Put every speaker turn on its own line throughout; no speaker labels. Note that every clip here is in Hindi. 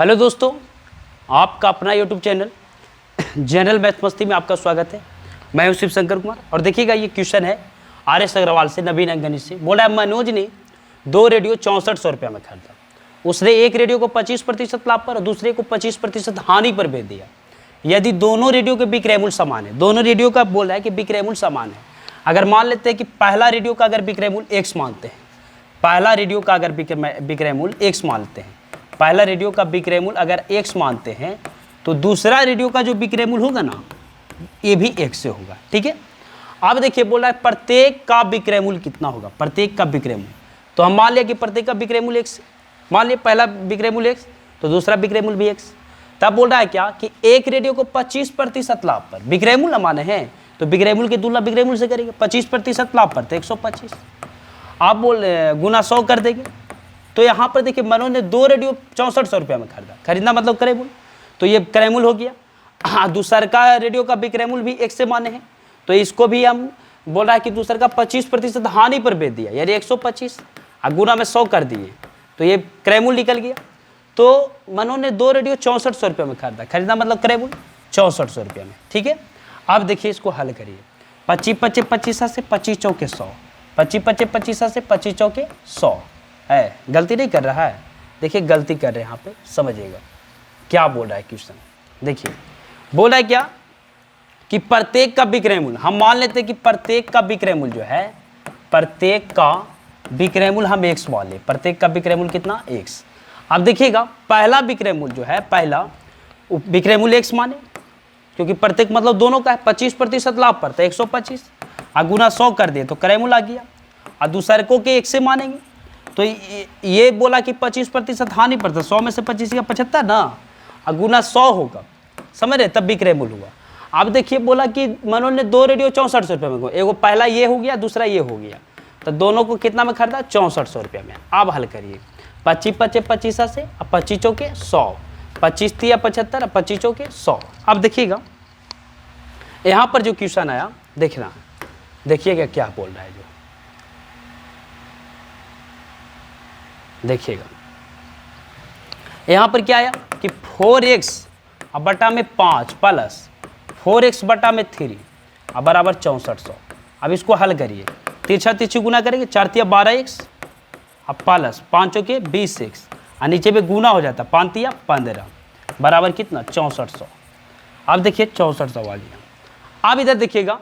हेलो दोस्तों, आपका अपना यूट्यूब चैनल जनरल मैथ मस्ती में आपका स्वागत है। मैं हूं शिव शंकर कुमार और देखिएगा ये क्वेश्चन है RS अग्रवाल से, नवीन अंगनी से। बोला है मनोज ने 2 रेडियो 6400 रुपये में खरीदा। उसने एक रेडियो को 25% लाभ पर और दूसरे को 25% हानि पर बेच दिया। यदि दोनों रेडियो के विक्रय मूल्य समान है, दोनों रेडियो का बोला है कि विक्रय मूल्य समान है। अगर मान लेते हैं कि पहला रेडियो का अगर विक्रय मूल्य x मानते हैं, पहला रेडियो का अगर विक्रय मूल्य x मानते हैं, पहला रेडियो का विक्रय मूल्य अगर x मानते हैं तो दूसरा रेडियो का जो विक्रय मूल्य होगा ना, ये भी x से होगा। ठीक है। अब देखिए बोला है प्रत्येक का विक्रय मूल्य कितना होगा, प्रत्येक का विक्रय मूल्य। तो हम मान लिया कि प्रत्येक का विक्रय मूल्य x, मान लिया पहला विक्रय मूल्य x तो दूसरा विक्रय मूल्य भी x। तब बोल रहा है क्या कि एक रेडियो को 25% लाभ पर, विक्रय मूल्य माने हैं तो विक्रय मूल्य की तुलना विक्रय मूल्य से करेंगे। 25% लाभ पर तो 125, आप बोल गुना 100 कर देंगे। तो यहाँ पर देखिए मनोज ने 2 रेडियो 6400 रुपये में खरीदा। खरीदना मतलब क्रय मूल्य, तो ये क्रय मूल्य हो गया। हाँ, दूसरा का रेडियो का विक्रय मूल्य भी x से माने हैं, तो इसको भी हम बोल रहा है कि दूसरा का 25% हानि पर बेच दिया, यानी 125 और गुना में 100 कर दिए, तो ये क्रय मूल्य निकल गया। तो मनोज ने 2 रेडियो 6400 रुपये में खरीदा। खरीदना मतलब क्रय मूल्य 6400 रुपये में। ठीक है। अब देखिए इसको हल करिए। 25 से 25 चौके 100, 25 से 25 चौके 100 है। गलती नहीं कर रहा है, देखिए गलती कर रहे हैं यहाँ पे, समझिएगा क्या बोल रहा है क्वेश्चन। देखिए बोल रहा है क्या कि प्रत्येक का विक्रय मूल्य, हम मान लेते हैं कि प्रत्येक का विक्रय मूल्य जो है, प्रत्येक का विक्रय मूल्य हम x मान ले। प्रत्येक का विक्रय मूल्य कितना, x। अब देखिएगा पहला विक्रय मूल्य जो है, पहला विक्रय मूल्य x माने, क्योंकि प्रत्येक मतलब दोनों का है। 25% लाभ पर तो 125 और गुना 100 कर दिए तो क्रय मूल्य आ गया। और दूसरे को के x से मानेंगे तो ये बोला कि 25% हानि पर था, 100 में से 25 का 75 ना, और गुना 100 होगा, समझ रहे, तब विक्रय मूल्य हुआ। अब देखिए बोला कि मनोज ने 2 रेडियो 6400 रुपये में, एगो पहला ये हो गया, दूसरा ये हो गया, तो दोनों को कितना में खरीदा, 6400 रुपये में। अब हल करिए। 25 से 25 चौके 100, 25 तिया 75 और 25 चौके 100। अब देखिएगा यहाँ पर जो क्वेश्चन आया, देखना, देखिएगा क्या बोल रहा है। जो देखिएगा यहाँ पर क्या आया कि 4x अब बटा में 5 प्लस 4x बटा में 3 अब बराबर 6400। अब इसको हल करिए, तिरछा तिरछी गुना करेंगे, 4 तिया 12x अब प्लस 5 चौके 20x और नीचे में गुना हो जाता, 5 तिया 15 बराबर कितना, 6400। अब देखिए 6400 आ गया। अब इधर देखिएगा,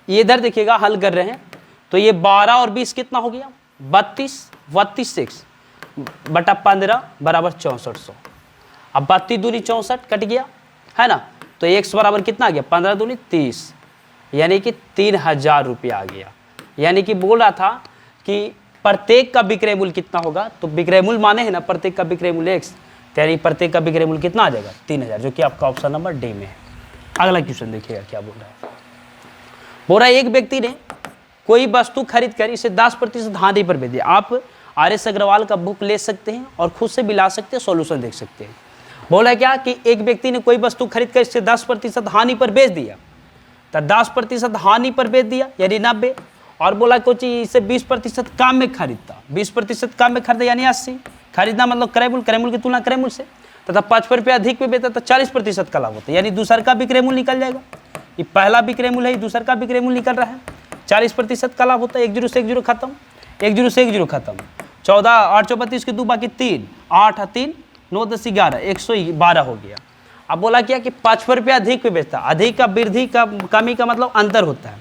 ये इधर देखिएगा हल कर रहे हैं तो ये 12 और 20 कितना हो गया, 32 बटा 15 बराबर 6400। अब 32 दूनी 64 कट गया है ना, तो x बराबर कितना आ गया, 15 दूनी 30, यानी कि 3000 रुपया आ गया। यानी कि बोल रहा था कि प्रत्येक का विक्रय मूल्य कितना होगा, तो विक्रय मूल्य माने है ना, प्रत्येक का विक्रय मूल्य x, यानी प्रत्येक का विक्रय मूल्य कितना आ जाएगा, 3000, जो कि आपका ऑप्शन नंबर डी में है। अगला क्वेश्चन देखिएगा क्या बोल रहा है। बोल रहा है एक व्यक्ति ने कोई वस्तु खरीद कर इसे 10% हानि पर बेच दिया। आप RS अग्रवाल का बुक ले सकते हैं और खुद से भी ला सकते हैं, सॉल्यूशन देख सकते हैं। बोला क्या कि एक व्यक्ति ने कोई वस्तु खरीद कर इससे 10% हानि पर बेच दिया, तो 10% हानि पर बेच दिया यानी 90, और बोला कुछ इसे 20% काम में खरीदता, 20% काम में खरीदा यानी 80। खरीदना मतलब क्रय मूल्य, क्रय मूल्य की तुलना क्रय मूल्य से, तथा 55 रुपये अधिक में बेचता तो 40% का लाभ होता है, यानी दूसरा का विक्रय मूल्य निकल जाएगा। ये पहला विक्रय मूल्य है, दूसरा का विक्रय मूल्य निकल रहा है, 40% का लाभ होता है। 1 0 से 1 0 खत्म, 1 0 से 1 0 खत्म, 14 8 32 के 2 बाकी 3, 8 3 9 10 11, 112 हो गया। अब बोला क्या कि 55 रुपये अधिक पे बेचता, अधिक का वृद्धि का कमी का मतलब अंतर होता है,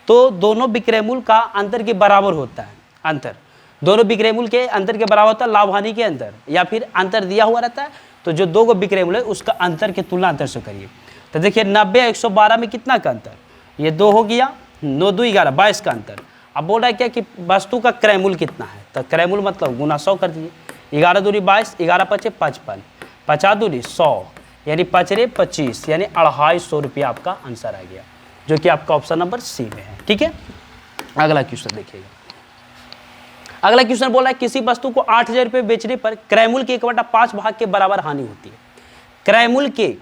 तो दोनों विक्रय मूल्य का अंतर के बराबर होता है। अंतर दोनों विक्रय मूल्य के अंतर के बराबर होता है, लाभ हानि के अंतर, या फिर अंतर दिया हुआ रहता है, तो जो दो विक्रय मूल्य है उसका अंतर की तुलना अंतर से करिए। तो देखिए 90 112 में कितना का अंतर, ये 2 हो गया, 9 2 11 22 का अंतर। अब बोल रहा है क्या कि वस्तु का क्रय मूल्य कितना है, तो क्रय मूल्य मतलब गुना 100 कर दिए, 11 दूनी 22, 11 पचे 55, 50 दूनी 100, यानी 5 रे 25, यानी 250 रुपया आपका आंसर आ गया, जो कि आपका ऑप्शन नंबर सी में है। ठीक है। अगला क्वेश्चन देखिएगा। अगला क्वेश्चन बोला है किसी वस्तु को 8000 रुपये बेचने पर क्रय मूल्य के 1/5 भाग के बराबर हानि होती है। क्रय मूल्य के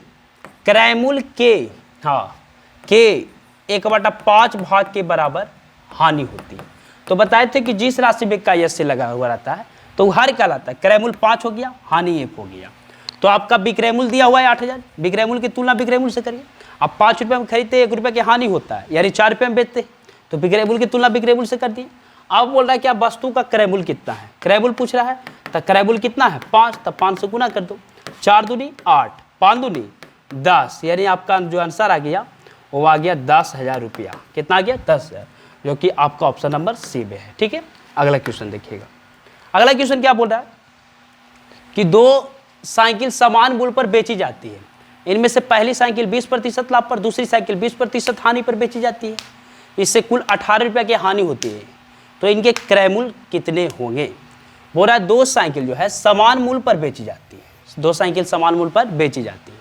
1/5 भाग के बराबर हानि होती है। तो बताए थे कि जिस राशि में का यश से लगा हुआ रहता है तो हर क्या लाता है, क्रय मूल्य 5 हो गया, हानि 1 हो गया। तो आपका विक्रय मूल्य दिया हुआ है 8,000, विक्रय मूल्य की तुलना विक्रय मूल्य से करिए। अब 5 रुपये में खरीदते 1 रुपये की हानि होता है, यानी 4 रुपये में बेचते तो विक्रय मूल्य की तुलना विक्रय मूल्य से कर दिए। अब बोल रहा है कि आप वस्तु का क्रय मूल्य कितना है, क्रय मूल्य पूछ रहा है, तो क्रय मूल्य कितना है 5, तब 5 से गुना कर दो, 4 दूनी 8, 5 दूनी 10, यानी आपका जो आंसर आ गया वो आ गया 10,000 रुपया। कितना आ गया 10,000, जो कि आपका ऑप्शन नंबर सी में है। ठीक है, अगला क्वेश्चन देखिएगा। अगला क्वेश्चन क्या बोल रहा है कि 2 साइकिल समान मूल्य पर बेची जाती है, इनमें से पहली साइकिल 20% लाभ पर, दूसरी साइकिल 20% हानि पर बेची जाती है, इससे कुल 18 रुपये की हानि होती है, तो इनके क्रय मूल्य कितने होंगे। बोल रहा है 2 साइकिल जो है समान मूल्य पर बेची जाती है, 2 साइकिल समान मूल्य पर बेची जाती है,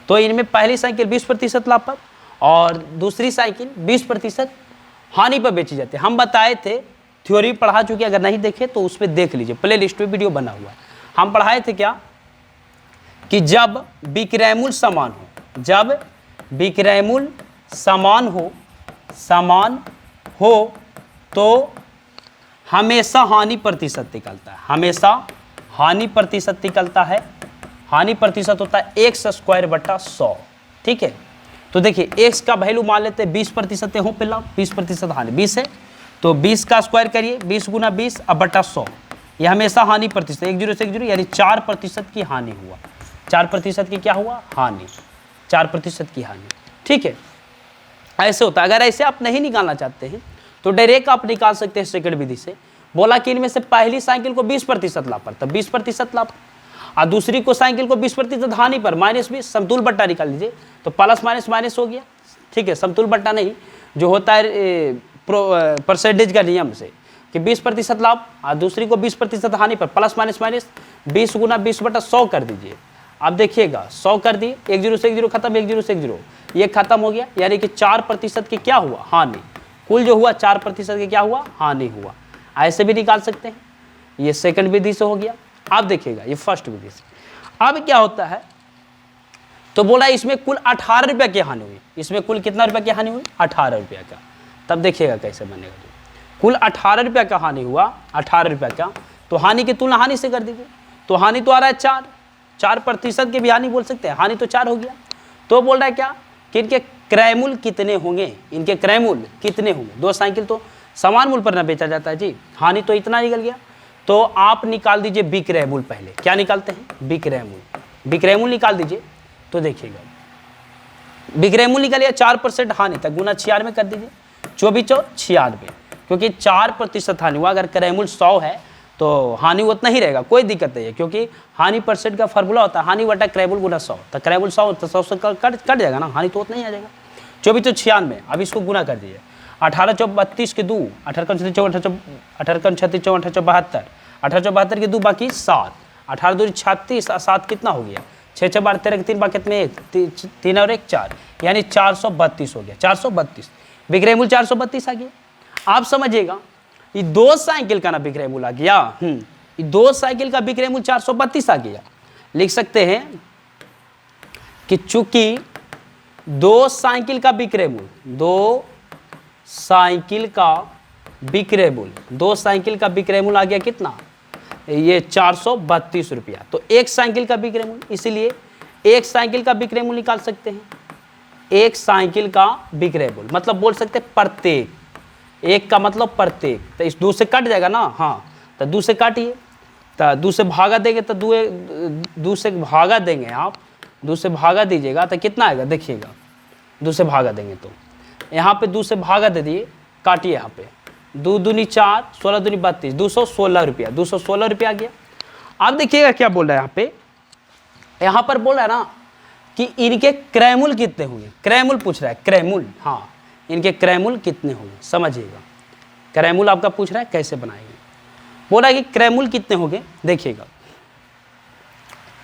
तो इनमें पहली साइकिल 20% लाभ पर और दूसरी साइकिल 20% हानि पर बेची जाती है। हम बताए थे, थ्योरी पढ़ा चुके, अगर नहीं देखे तो उस पर देख लीजिए, प्ले लिस्ट में वीडियो बना हुआ है। हम पढ़ाए थे क्या कि जब विक्रय मूल्य समान हो, जब विक्रय मूल्य समान हो तो हमेशा हानि प्रतिशत निकलता है, हमेशा हानि प्रतिशत निकलता है। हानि प्रतिशत होता है x²/100। ठीक है, तो देखिए x का वैल्यू मान लेते हैं 20% हो पहला, 20% हानि 20 है, तो 20 का स्क्वायर करिए, 20 गुना 20 अब बटा 100, यह हमेशा हानि प्रतिशत 1 0 से 1 0, यानी 4% की हानि हुआ, 4% की क्या हुआ हानि, 4% की हानि। ठीक है, ऐसे होता है। अगर ऐसे आप नहीं निकालना चाहते हैं तो डायरेक्ट आप निकाल सकते हैं सेकंड विधि से। बोला कि इनमें से पहली साइकिल को 20% लाभ पर, तब 20% लाभ, और दूसरी को साइकिल को 20% हानि पर, -20, समतुल बट्टा निकाल लीजिए, तो प्लस माइनस माइनस हो गया। ठीक है, समतुल बट्टा नहीं, जो होता है परसेंटेज का नियम से कि 20% लाभ और दूसरी को 20% हानि पर, प्लस माइनस माइनस 20 गुना 20/100 कर दीजिए। आप देखिएगा 100 कर दिए, 1 0 से 1 0 खत्म, 1 0 से 1 0, ये खत्म हो गया, यानी कि 4% की क्या हुआ हानि, कुल जो हुआ 4% की क्या हुआ हानि हुआ। ऐसे भी निकाल सकते हैं, ये सेकंड विधि से हो गया। आप देखिएगा ये फर्स्ट विधि से। अब क्या होता है, तो बोला इसमें कुल 18 रुपये की हानि हुई, इसमें कुल कितना रुपये की हानि हुई 18 रुपये का। तब देखिएगा कैसे बनेगा, कुल 18 रुपये का हानि हुआ, 18 रुपये का, तो हानि की तुलना हानि से कर दीजिए, तो हानि तो आ रहा है 4% की भी हानि बोल सकते हैं, हानि तो 4 हो गया। तो बोल रहा है क्या कि इनके क्रय मूल्य कितने होंगे, इनके क्रय मूल्य कितने होंगे। 2 साइकिल तो समान मूल्य पर ना बेचा जाता है जी, हानि तो इतना निकल गया। तो आप निकाल दीजिए विक्रय मूल्य, पहले क्या निकालते हैं विक्रय मूल्य, विक्रय मूल्य निकाल दीजिए। तो देखिएगा विक्रय मूल्य निकालिए 4% हानि तक गुना 96 कर दीजिए, 24 96, क्योंकि 4% हानि हुआ। अगर क्रय मूल्य 100 है तो हानि उतना ही रहेगा, कोई दिक्कत नहीं है, क्योंकि हानि परसेंट का फार्मूला होता है हानि बटा क्रय मूल्य गुना 100, तो क्रय मूल्य 100 तो 100 से कट जाएगा ना, हानि तो उतना ही आ जाएगा। 24 96, अब इसको गुना कर दीजिए, 18 चौक 32 के 2, 18 कम 36 18 कम 36 72, 18 72 के 2 बाकी 7, 18 2 36, 7 कितना हो गया 6 6 12 13 के 3 बाकी कितने 1 3 और 1 4, यानी 432 हो गया, 432 विक्रय मूल्य 432 आ गया। आप समझिएगा ये 2 साइकिल का ना विक्रय मूल्य आ गया, ये 2 साइकिल का विक्रय मूल्य 432 आ गया। लिख सकते हैं कि चूंकि 2 साइकिल का विक्रय मूल्य, 2 साइकिल का विक्रय मूल्य, 2 साइकिल का विक्रय मूल्य आ गया कितना, ये 432 रुपया। तो 1 साइकिल का विक्रय मूल्य, इसीलिए 1 साइकिल का विक्रय मूल्य निकाल सकते हैं। 1 साइकिल का विक्रय मूल्य मतलब बोल सकते हैं प्रत्येक, 1 का मतलब प्रत्येक, तो इस 2 से कट जाएगा ना, हाँ, तो 2 से काटिए, तो 2 से भागा देंगे, तो 2 से भागा देंगे आप, 2 से भागा दीजिएगा तो कितना आएगा देखिएगा, 2 से भागा देंगे तो यहाँ पे 2 से भागा दे दिए, काटिए यहाँ पे 2 दूनी 4, 16 दूनी 32, 216 रुपया, 216 रुपया आ गया। अब देखिएगा क्या बोल रहा है यहाँ पर बोल रहा है ना कि इनके क्रय मूल्य कितने होंगे, क्रय मूल्य पूछ रहा है, क्रय मूल्य, हाँ इनके क्रय मूल्य कितने होंगे समझिएगा। क्रय मूल्य आपका पूछ रहा है कैसे बनाएंगे, बोल रहा है कि क्रय मूल्य कितने होंगे देखिएगा।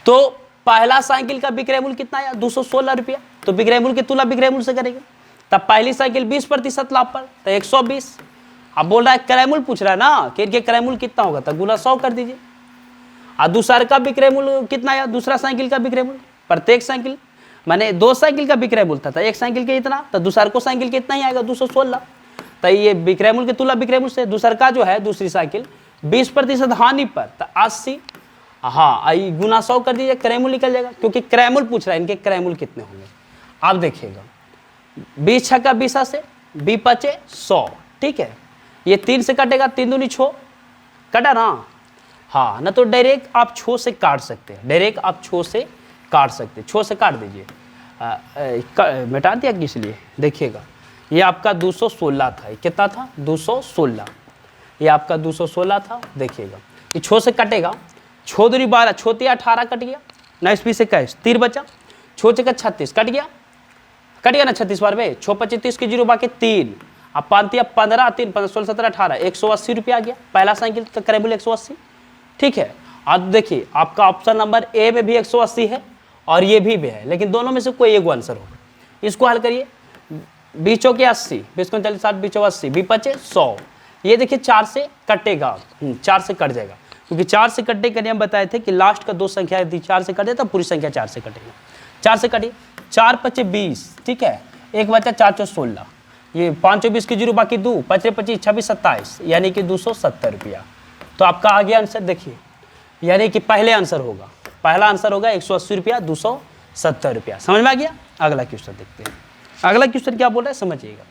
तो पहला साइकिल का विक्रय मूल्य कितना आया 216 रुपया, तो विक्रय मूल्य की तुलना विक्रय मूल्य से करेंगे, तब पहली साइकिल 20% लाभ पर तो 120। अब बोल रहा है क्रय मूल्य पूछ रहा है ना कि इनके क्रय मूल्य कितना होगा, तो गुना 100 कर दीजिए। और दूसरा का विक्रय मूल्य कितना आया, दूसरा साइकिल का विक्रय मूल्य, प्रत्येक साइकिल माने 2 साइकिल का विक्रय मूल्य था, 1 साइकिल के इतना, तो दूसरा को साइकिल के इतना ही आएगा 216। तो ये विक्रय मूल्य की तुलना विक्रय मूल्य से, दूसरा का जो है दूसरी साइकिल 20% हानि पर तो 80, हाँ, आई गुना 100 कर दीजिए, क्रैमूल निकल जाएगा, क्योंकि क्रैमूल पूछ रहा है, इनके क्रैमूल कितने होंगे। आप देखिएगा 20 छक्का 20 से 20 पचे 100, ठीक है। ये 3 से कटेगा, 3 दूनी 6, कटा ना। हाँ, ना तो डायरेक्ट आप 6 से काट सकते हैं, डायरेक्ट आप 6 से काट सकते हैं, 6 से काट दीजिए। मिटा दिया किस लिए, देखिएगा ये आपका 216 था, कितना था 216, ये आपका 216 था। देखिएगा ये 6 से कटेगा, 6 दूनी 12, 6 तिया 18 कट गया ना, इसमें से कैश 3 बचा, 6 चक्का 36 कट गया ना 36 बार में, 6 25 30 के 0 बाकी 3, अब 5 तिया 15, 3 15 16 17 18, 180 रुपया आ गया पहला साइकिल का क्रैमूल 180, ठीक है। अब देखिए आपका ऑप्शन नंबर ए में भी 180 है और ये भी है, लेकिन दोनों में से कोई एक आंसर होगा। इसको हल करिए, 20 चौके 80, 20 को 40 60 20 80 20 पचे 100, ये देखिए 4 से कटेगा, 4 से कट जाएगा, क्योंकि 4 से कटने के नियम बताए थे कि लास्ट का 2 संख्या यदि 4 से कटे तो पूरी संख्या 4 से कटेगा। 4 से कटिए, 4 पचे 20, ठीक है, एक बचा 4 चौ 16, ये 5 20 के 0 बाकी 2 पचे 25 26 27, यानी कि 270 रुपया। तो आपका आ गया आंसर, देखिए यानी कि पहले आंसर होगा, पहला आंसर होगा 180 रुपया 270 रुपया। समझ में आ गया। अगला क्वेश्चन देखते हैं, अगला क्वेश्चन क्या बोल रहा है समझिएगा।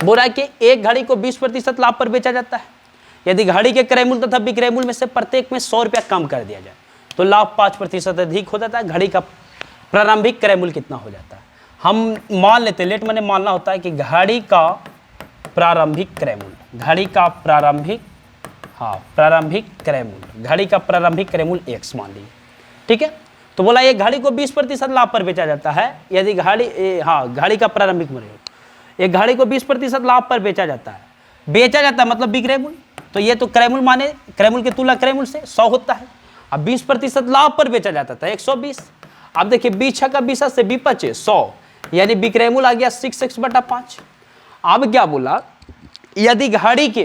बोल रहा है कि एक घड़ी को 20% लाभ पर बेचा जाता है, यदि घड़ी के क्रयमूल तथा विक्रयमूल में से प्रत्येक में 100 रुपया कम कर दिया जाए तो लाभ 5% अधिक हो जाता है, घड़ी का प्रारंभिक क्रयमूल कितना हो जाता है। हम मान लेते हैं, लेट मैंने मानना होता है कि घड़ी का प्रारंभिक क्रयमूल, घड़ी का प्रारंभिक, हाँ प्रारंभिक क्रयमूल, घड़ी का प्रारंभिक क्रयमूल x मान लीजिए, ठीक है। तो बोला ये घड़ी को 20% लाभ पर बेचा जाता है, यदि घड़ी, हाँ घड़ी का प्रारंभिक मूल्य, एक घड़ी को 20% लाभ पर बेचा जाता है, बेचा जाता है मतलब विक्रयमूल, तो ये तो क्रयमूल माने, क्रयमूल की तुलना क्रयमूल से 100 होता है। अब 20% लाभ पर बेचा जाता था 120। अब देखिए 20 छक्का 20 से 20 पचे 100, यानी विक्रयमूल आ गया 6x/5। अब क्या बोला, यदि घड़ी के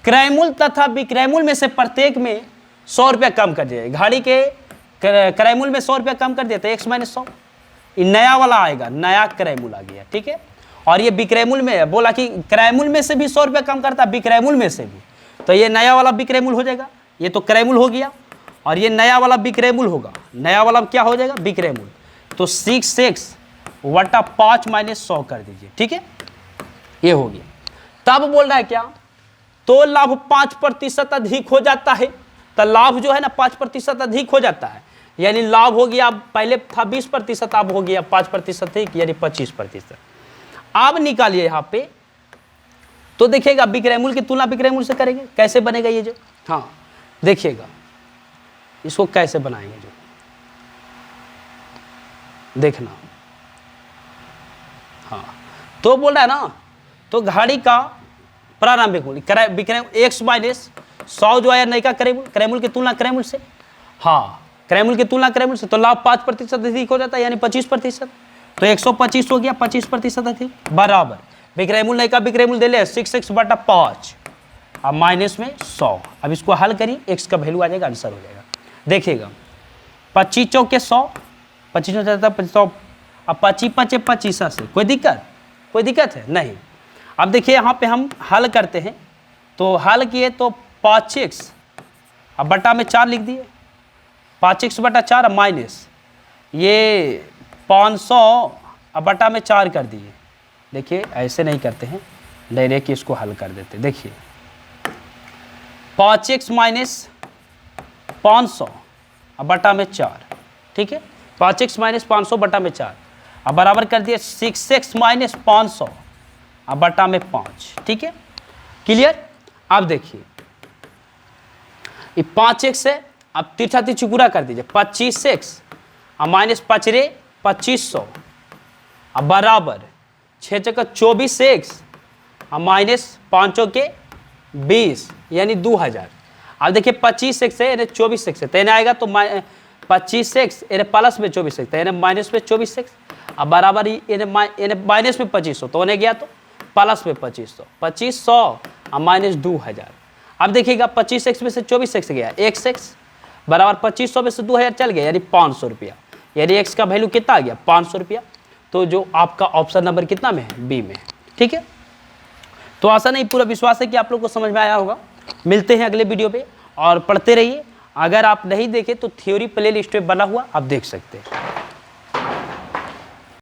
क्रयमूल तथा विक्रयमूल में से प्रत्येक में 100 रुपया कम कर दिया, घड़ी के क्रयमूल में 100 रुपया कम कर दिया तो x - 100, नया वाला आएगा, नया क्रयमूल आ गया, ठीक है। और ये विक्रयमूल में बोला कि क्रयमूल में से भी 100 रुपया कम करता है, विक्रयमूल में से भी, तो ये नया वाला विक्रयमूल हो जाएगा, ये तो क्रयमूल हो गया और ये नया वाला विक्रयमूल होगा, नया वाला क्या हो जाएगा विक्रयमूल, तो 6x/5 - 100 कर दीजिए, ठीक है, ये हो गया। तब बोल रहा है क्या, तो लाभ 5% अधिक हो जाता है, तो लाभ जो है ना 5% अधिक हो जाता है, यानी लाभ हो गया, पहले था 20%, अब हो गया 5% अधिक, यानी 25%। अब निकालिए यहाँ पे, तो देखिएगा विक्रयमूल की तुलना विक्रयमूल से करेंगे, कैसे बनेगा ये जो, हाँ देखिएगा इसको कैसे बनाएंगे जो, देखना, हाँ तो बोल रहा है ना, तो घड़ी का प्रारंभिक मूल्य x - 100 जो है नई का क्रयमूल, क्रयमूल की तुलना क्रयमूल से, हाँ क्रयमूल की तुलना क्रयमूल से, तो लाभ 5% अधिक हो जाता है, यानी 25%, तो 125 हो गया 25% अधिक, बराबर विक्रयमूल नई का विक्रयमूल दे ले 6x/5 अब माइनस में 100। अब इसको हल करिए, x का वैल्यू आ जाएगा, आंसर हो जाएगा। देखिएगा 25 चौके 100, 25 हो जाता है 100, अब 25 पचे 25 से कोई दिक्कत है नहीं। अब देखिए यहाँ पे हम हल करते हैं, तो हल किए तो 5x अब बटा में 4 लिख दिए, 5x/4 माइनस ये 500 अब बटा में 4 कर दिए। देखिए ऐसे नहीं करते हैं, डायरेक्ट इसको हल कर देते। देखिए 5x - 500 अब बटा में 4, ठीक है, 5x - 500 बटा में 4, अब बराबर कर दिए 6x - 500 अब बटा में 5, ठीक है, क्लियर। अब देखिए ये 5x है, अब तिरछा तिरछी पूरा कर दीजिए, 25x अब माइनस 5 रे 2500 अब बराबर 6 चक्का 24x अब माइनस 5 के 20, यानी 2000। अब देखिए 25x है, 24x है, तेने आएगा तो 25x प्लस में 24x, तो माइनस में 24x अब बराबर माइनस में 2500, तो गया तो प्लस में 2500 अब माइनस 2000। अब देखिएगा 25x में से 24x गया, x बराबर 2500 में से 2000 चल गया, यानी 500 रुपया, यानी x का वैल्यू कितना आ गया 500 रुपया। तो जो आपका ऑप्शन नंबर कितना में है, बी में, ठीक है। तो आशा नहीं पूरा विश्वास है कि आप लोग को समझ में आया होगा। मिलते हैं अगले वीडियो पे और पढ़ते रहिए, अगर आप नहीं देखे तो थ्योरी प्ले लिस्ट पे बना हुआ आप देख सकते हैं।